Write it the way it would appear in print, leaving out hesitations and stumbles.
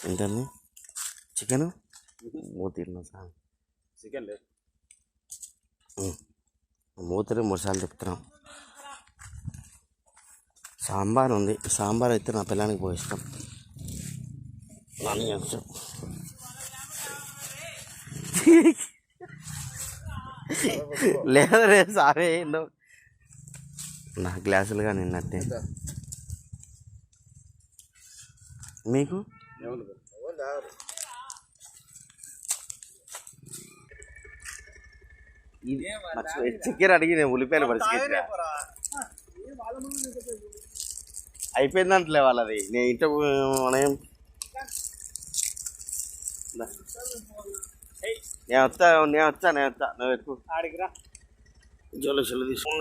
ఏంటండి chicken మూతిన్నా sir chicken లేదు మూతలు 3 సార్లు తిప్పుతున్నాం. సాంబార్ ఉంది. సాంబార్ అయితే నా పిల్లానికి పోయి ఇష్టం. లేదు లేదు సారీ నా గ్లాసులుగా నిన్నట్టే మీకు చికెన్ అడిగి నేను ఉల్లిపాయలు పరిస్థితి అయిపోయిందంటలే వాళ్ళది. నేను ఇంట్లో మనం నేను వస్తా నువ్వు ఎక్కువ జోలు తీసుకున్నా.